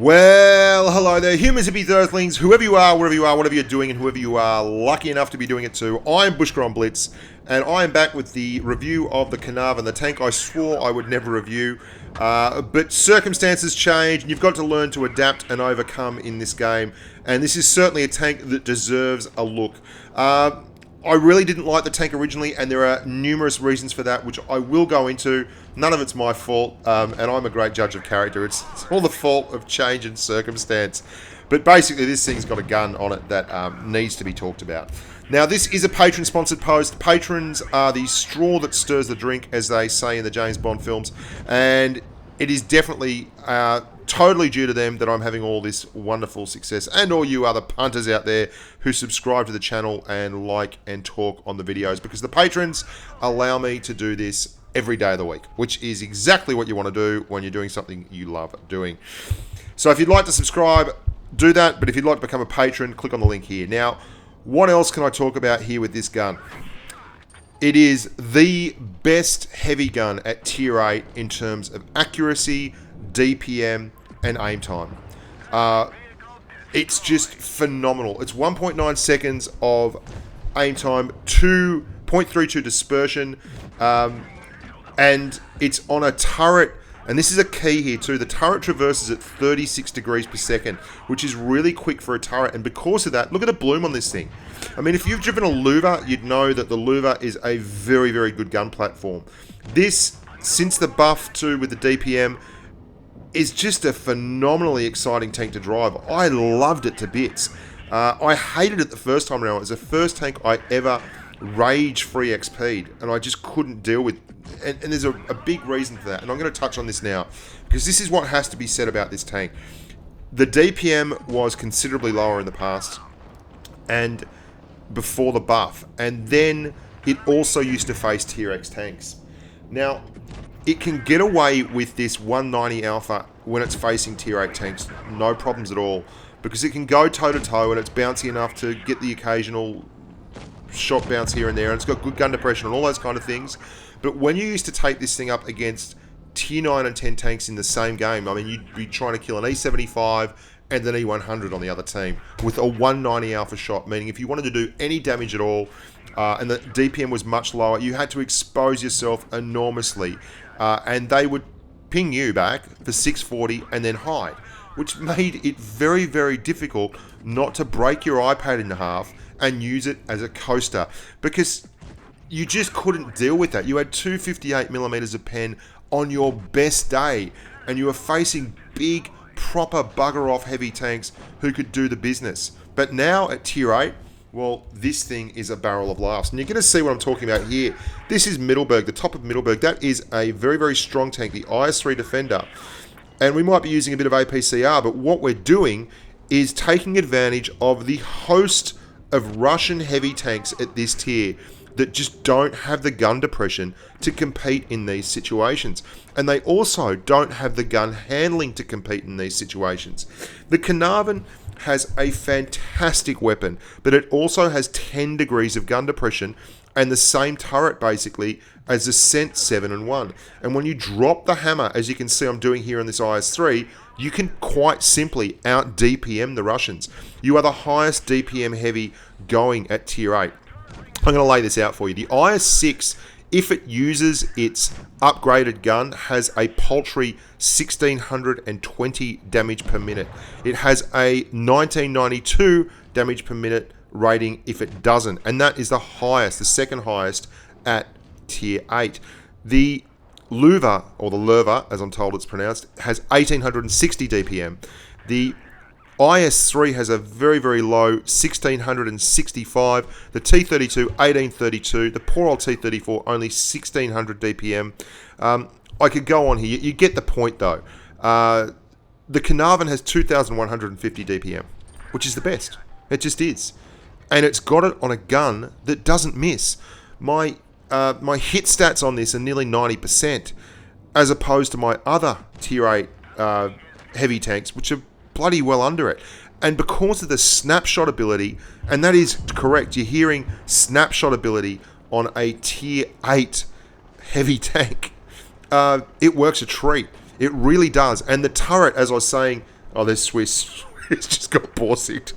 Well, hello there, humans, hippies, earthlings, whoever you are, wherever you are, whatever you're doing, and whoever you are lucky enough to be doing it to. I'm Bushka on Blitz, and I am back with the review of the Caernarvon, the tank I swore I would never review. But circumstances change, and you've got to learn to adapt and overcome in this game. And this is certainly a tank that deserves a look. I really didn't like the tank originally, and there are numerous reasons for that, which I will go into. None of it's my fault, and I'm a great judge of character. It's all the fault of change and circumstance. But basically, this thing's got a gun on it that needs to be talked about. Now, this is a patron-sponsored post. Patrons are the straw that stirs the drink, as they say in the James Bond films, and it is definitely totally due to them that I'm having all this wonderful success, and all you other punters out there who subscribe to the channel and like and talk on the videos, because the patrons allow me to do this every day of the week, which is exactly what you want to do when you're doing something you love doing. So if you'd like to subscribe, do that, but if you'd like to become a patron, click on the link here. Now, what else can I talk about here with this gun? It is the best heavy gun at tier 8 in terms of accuracy, DPM, and aim time. It's just phenomenal. It's 1.9 seconds of aim time, 2.32 dispersion, and it's on a turret, and this is a key here too. The turret traverses at 36 degrees per second, which is really quick for a turret, and because of that, look at the bloom on this thing. I mean, if you've driven a louver, you'd know that the louver is a very, very good gun platform. This, since the buff too with the DPM, is just a phenomenally exciting tank to drive. I loved it to bits. I hated it the first time around. It was the first tank I ever rage-free XP'd, and I just couldn't deal with. And there's a big reason for that, and I'm going to touch on this now, because this is what has to be said about this tank. The DPM was considerably lower in the past, and before the buff, and then it also used to face tier X tanks. Now, it can get away with this 190 alpha when it's facing tier 8 tanks, no problems at all, because it can go toe-to-toe and it's bouncy enough to get the occasional shot bounce here and there, and it's got good gun depression and all those kind of things. But when you used to take this thing up against tier 9 and 10 tanks in the same game, I mean, you'd be trying to kill an E75 and an E100 on the other team with a 190 alpha shot, meaning if you wanted to do any damage at all, and the DPM was much lower, you had to expose yourself enormously. And they would ping you back for 640 and then hide, which made it very, very difficult not to break your iPad in half and use it as a coaster, because you just couldn't deal with that. You had 258mm of pen on your best day, and you were facing big, proper bugger-off heavy tanks who could do the business. But now at tier 8, well, this thing is a barrel of laughs. And you're going to see what I'm talking about here. This is Middleburg, the top of Middleburg. That is a very, very strong tank, the IS-3 Defender. And we might be using a bit of APCR, but what we're doing is taking advantage of the host of Russian heavy tanks at this tier that just don't have the gun depression to compete in these situations. And they also don't have the gun handling to compete in these situations. The Caernarvon has a fantastic weapon, but it also has 10 degrees of gun depression and the same turret basically as the Cent 7 and 1. And when you drop the hammer, as you can see I'm doing here on this IS-3, you can quite simply out DPM the Russians. You are the highest DPM heavy going at tier 8. I'm going to lay this out for you. The IS-6, if it uses its upgraded gun, has a paltry 1620 damage per minute. It has a 1992 damage per minute rating if it doesn't, and that is the highest, the second highest at tier 8. The Louver, or the Lerva, as I'm told it's pronounced, has 1860 DPM. The IS-3 has a very, very low 1665. The T-32, 1832. The poor old T-34, only 1600 DPM. I could go on here. You get the point, though. The Caernarvon has 2150 DPM, which is the best. It just is. And it's got it on a gun that doesn't miss. My hit stats on this are nearly 90%, as opposed to my other tier 8 heavy tanks, which are bloody well under it. And because of the snapshot ability, and that is correct, you're hearing snapshot ability on a tier 8 heavy tank, it works a treat. It really does. And the turret, as I was saying, Oh, there's Swiss. It's just got borsig.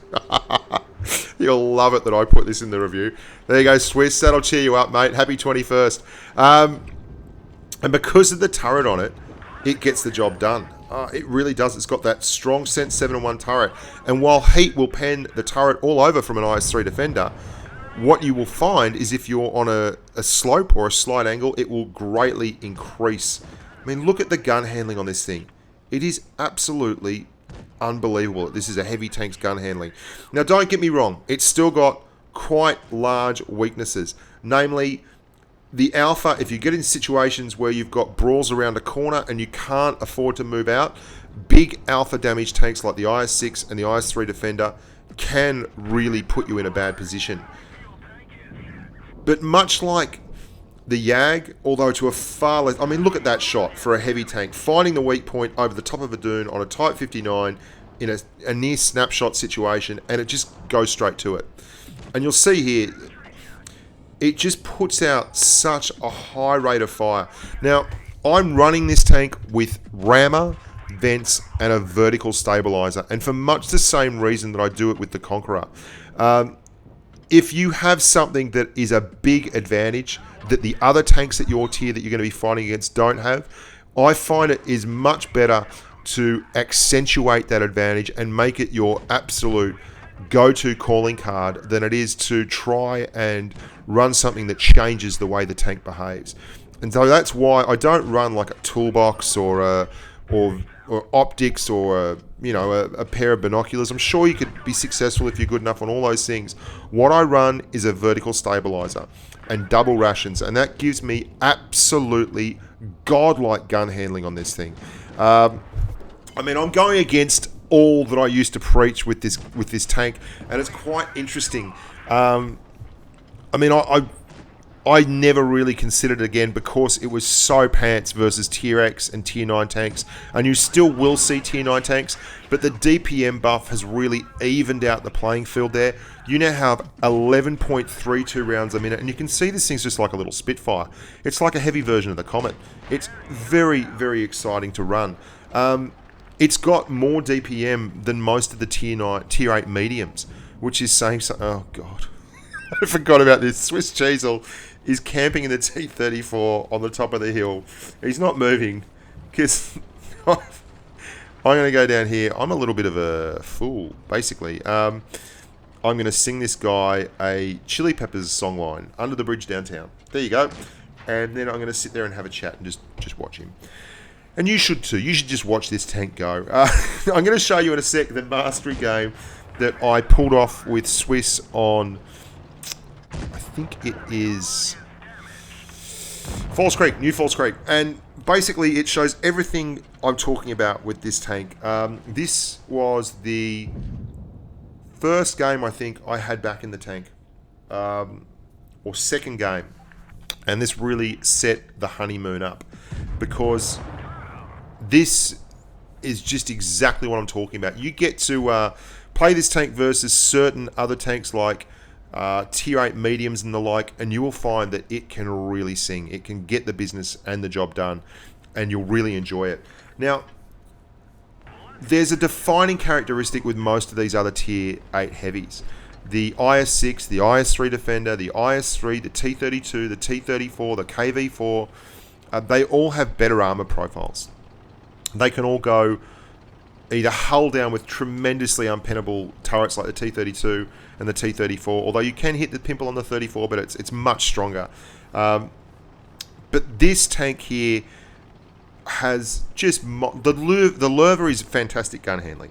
You'll love it that I put this in the review. There you go, Swiss. That'll cheer you up, mate. Happy 21st. And because of the turret on it, it gets the job done. It really does. It's got that strong Sense 7-1 turret. And while heat will pen the turret all over from an IS-3 Defender, what you will find is if you're on a slope or a slight angle, it will greatly increase. I mean, look at the gun handling on this thing. It is absolutely unbelievable. This is a heavy tank's gun handling. Now, don't get me wrong. It's still got quite large weaknesses. Namely, the Alpha, if you get in situations where you've got brawls around a corner and you can't afford to move out, big Alpha damage tanks like the IS-6 and the IS-3 Defender can really put you in a bad position. But much like the Jag, although to a far less... I mean, look at that shot for a heavy tank. Finding the weak point over the top of a dune on a Type 59 in a near snapshot situation, and it just goes straight to it. And you'll see here, it just puts out such a high rate of fire. Now, I'm running this tank with rammer, vents, and a vertical stabilizer, and for much the same reason that I do it with the Conqueror. If you have something that is a big advantage that the other tanks at your tier that you're going to be fighting against don't have, I find it is much better to accentuate that advantage and make it your absolute go-to calling card than it is to try and run something that changes the way the tank behaves. And so that's why I don't run like a toolbox or optics or a pair of binoculars. I'm sure you could be successful if you're good enough on all those things. What I run is a vertical stabilizer and double rations, and that gives me absolutely godlike gun handling on this thing. I mean, I'm going against all that I used to preach with this tank, and it's quite interesting. I mean, I never really considered it again because it was so pants versus Tier X and Tier 9 tanks, and you still will see Tier 9 tanks, but the DPM buff has really evened out the playing field there. You now have 11.32 rounds a minute, and you can see this thing's just like a little Spitfire. It's like a heavy version of the Comet. It's very, very exciting to run. It's got more DPM than most of the Tier 8 mediums, which is saying something. Oh, God. I forgot about this. Swiss Cheezel is camping in the T-34 on the top of the hill. He's not moving because I'm going to go down here. I'm a little bit of a fool, basically. I'm going to sing this guy a Chili Peppers songline, Under the Bridge Downtown. There you go. And then I'm going to sit there and have a chat and just watch him. And you should too. You should just watch this tank go. I'm going to show you in a sec the mastery game that I pulled off with Swiss on... I think it is Falls Creek, New Falls Creek. And basically it shows everything I'm talking about with this tank. This was the first game I think I had back in the tank. Or second game. And this really set the honeymoon up. Because this is just exactly what I'm talking about. You get to play this tank versus certain other tanks like Tier 8 mediums and the like, and you will find that it can really sing. It can get the business and the job done, and you'll really enjoy it. Now, there's a defining characteristic with most of these other Tier 8 heavies. The IS-6, the IS-3 Defender, the IS-3, the T-32, the T-34, the KV-4, they all have better armor profiles. They can all go either hull down with tremendously unpennable turrets like the T-32 and the T-34, although you can hit the pimple on the 34, but it's much stronger. But this tank here has just... The Lurva is fantastic gun handling.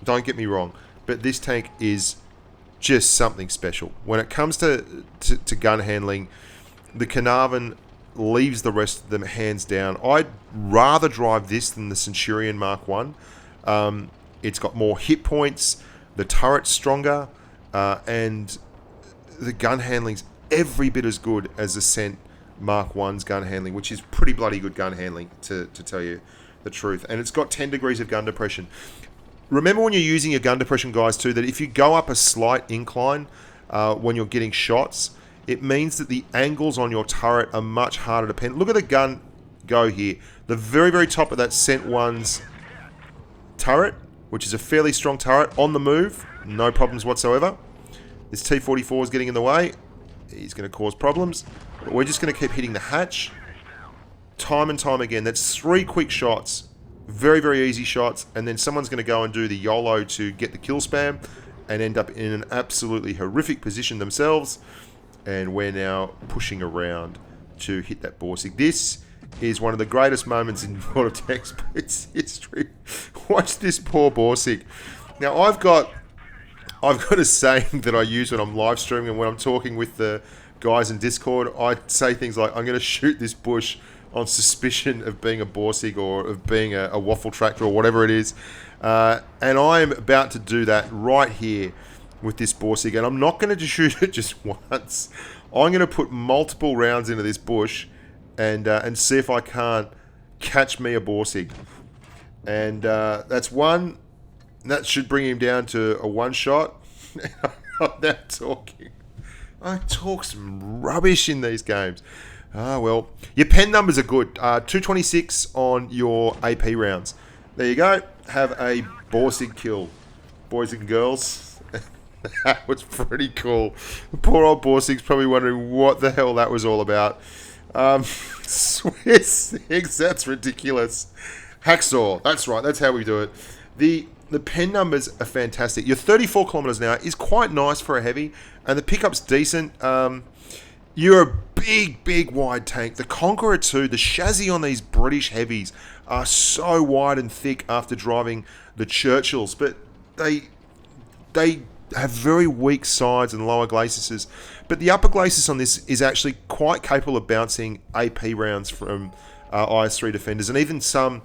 Don't get me wrong. But this tank is just something special. When it comes to gun handling, the Caernarvon leaves the rest of them hands down. I'd rather drive this than the Centurion Mark 1. It's got more hit points, the turret's stronger, and the gun handling's every bit as good as the Cent Mark 1's gun handling, which is pretty bloody good gun handling, to tell you the truth. And it's got 10 degrees of gun depression. Remember when you're using your gun depression, guys, too, that if you go up a slight incline when you're getting shots, it means that the angles on your turret are much harder to pen. Look at the gun go here. The very, very top of that Cent 1's turret which is a fairly strong turret. On the move, no problems whatsoever. This T-44 is getting in the way. He's going to cause problems. But we're just going to keep hitting the hatch. Time and time again. That's 3 quick shots. Very, very easy shots. And then someone's going to go and do the YOLO to get the kill spam and end up in an absolutely horrific position themselves. And we're now pushing around to hit that Borsig. This is one of the greatest moments in World of Tanks Blitz history. Watch this poor Borsig. Now, I've got a saying that I use when I'm live streaming and when I'm talking with the guys in Discord. I say things like, I'm going to shoot this bush on suspicion of being a Borsig or of being a waffle tractor or whatever it is. And I'm about to do that right here with this Borsig. And I'm not going to just shoot it just once. I'm going to put multiple rounds into this bush and see if I can't catch me a Borsig. And that's one. That should bring him down to a 1 shot. I'm now talking. I talk some rubbish in these games. Ah, well. Your pen numbers are good. 226 on your AP rounds. There you go. Have a Borsig kill. Boys and girls. That was pretty cool. The poor old Borsig's probably wondering what the hell that was all about. Swiss things, that's ridiculous. Hacksaw, that's right, that's how we do it. The pen numbers are fantastic. Your 34 kilometers an hour is quite nice for a heavy, and the pickup's decent. You're a big, wide tank. The Conqueror 2, the chassis on these British heavies are so wide and thick after driving the Churchills, but they have very weak sides and lower glacis. But the upper glacis on this is actually quite capable of bouncing AP rounds from IS-3 defenders, and even some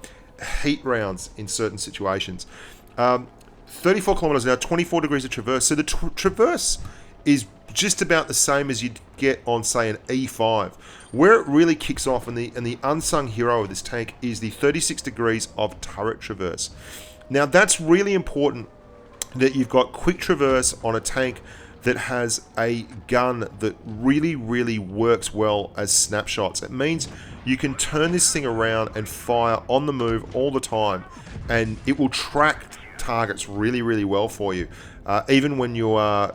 heat rounds in certain situations. 34 kilometers an hour, 24 degrees of traverse. So the traverse is just about the same as you'd get on, say, an E5. Where it really kicks off, and the unsung hero of this tank, is the 36 degrees of turret traverse. Now, that's really important, that you've got quick traverse on a tank that has a gun that really, really works well as snapshots. It means you can turn this thing around and fire on the move all the time, and it will track targets really, really well for you, even when you're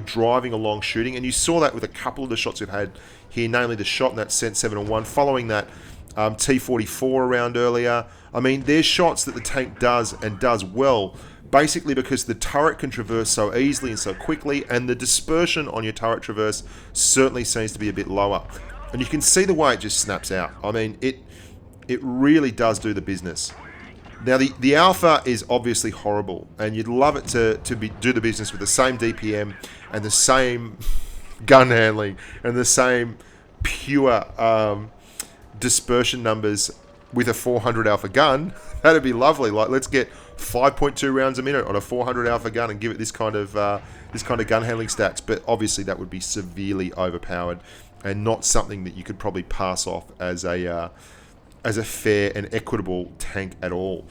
driving along shooting. And you saw that with a couple of the shots we've had here, namely the shot in that Cent 7-1, following that T-44 around earlier. I mean, there's shots that the tank does, and does well, basically because the turret can traverse so easily and so quickly, and the dispersion on your turret traverse certainly seems to be a bit lower. And you can see the way it just snaps out. I mean, it really does do the business. Now, the Alpha is obviously horrible, and you'd love it to do the business with the same DPM and the same gun handling and the same pure dispersion numbers with a 400 Alpha gun. That'd be lovely. Like, let's get 5.2 rounds a minute on a 400 Alpha gun and give it this kind of gun handling stats. But obviously, that would be severely overpowered and not something that you could probably pass off as a fair and equitable tank at all.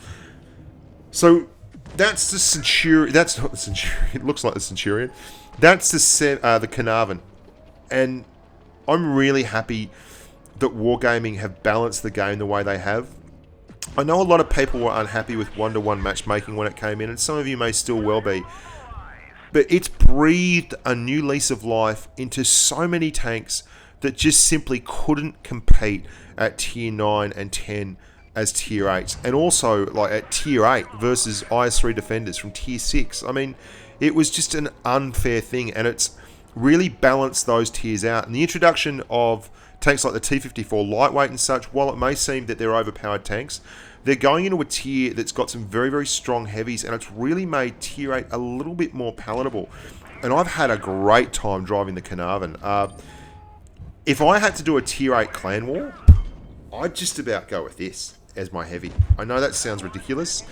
So that's the Centurion. That's not the Centurion. It looks like the Centurion. That's the Caernarvon. And I'm really happy that Wargaming have balanced the game the way they have. I know a lot of people were unhappy with 1-to-1 matchmaking when it came in, and some of you may still well be. But it's breathed a new lease of life into so many tanks that just simply couldn't compete at Tier 9 and 10 as Tier 8s. And also, like, at Tier 8 versus IS-3 defenders from Tier 6. I mean, it was just an unfair thing, and it's really balanced those tiers out. And the introduction of tanks like the T-54 lightweight and such, while it may seem that they're overpowered tanks, they're going into a tier that's got some very, very strong heavies, and it's really made Tier 8 a little bit more palatable. And I've had a great time driving the Caernarvon. If I had to do a Tier 8 clan war, I'd just about go with this as my heavy. I know that sounds ridiculous.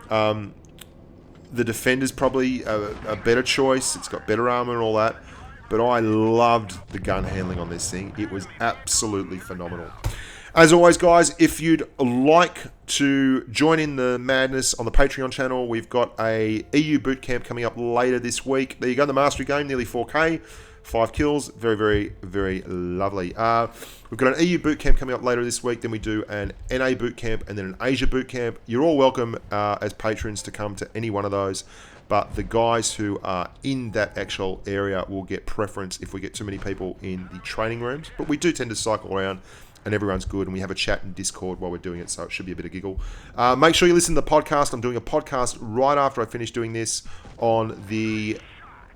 The Defender's probably a better choice. It's got better armor and all that. But I loved the gun handling on this thing. It was absolutely phenomenal. As always, guys, if you'd like to join in the madness on the Patreon channel, we've got a EU bootcamp coming up later this week. There you go, the Mastery game, nearly 4K. 5 kills. Very, very, very lovely. We've got an EU boot camp coming up later this week. Then we do an NA boot camp and then an Asia boot camp. You're all welcome as patrons to come to any one of those. But the guys who are in that actual area will get preference if we get too many people in the training rooms. But we do tend to cycle around and everyone's good, and we have a chat in Discord while we're doing it, so it should be a bit of giggle. Make sure you listen to the podcast. I'm doing a podcast right after I finish doing this on the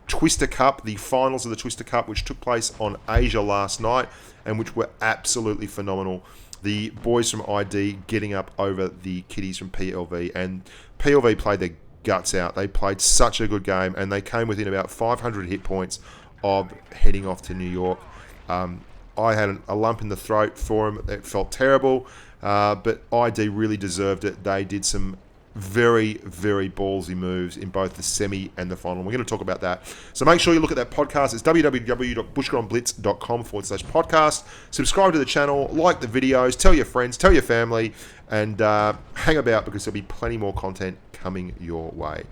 Twister Cup, the finals of the Twister Cup, which took place on Asia last night, and which were absolutely phenomenal. The boys from ID getting up over the kiddies from PLV, and PLV played their guts out. They played such a good game, and they came within about 500 hit points of heading off to New York. I had a lump in the throat for them. It felt terrible, but ID really deserved it. They did some very, very ballsy moves in both the semi and the final. We're going to talk about that. So make sure you look at that podcast. It's www.bushkaonblitz.com/podcast. Subscribe to the channel, like the videos, tell your friends, tell your family, and hang about because there'll be plenty more content coming your way.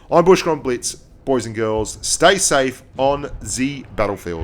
I'm Bushka on Blitz. Boys and girls, stay safe on the battlefield.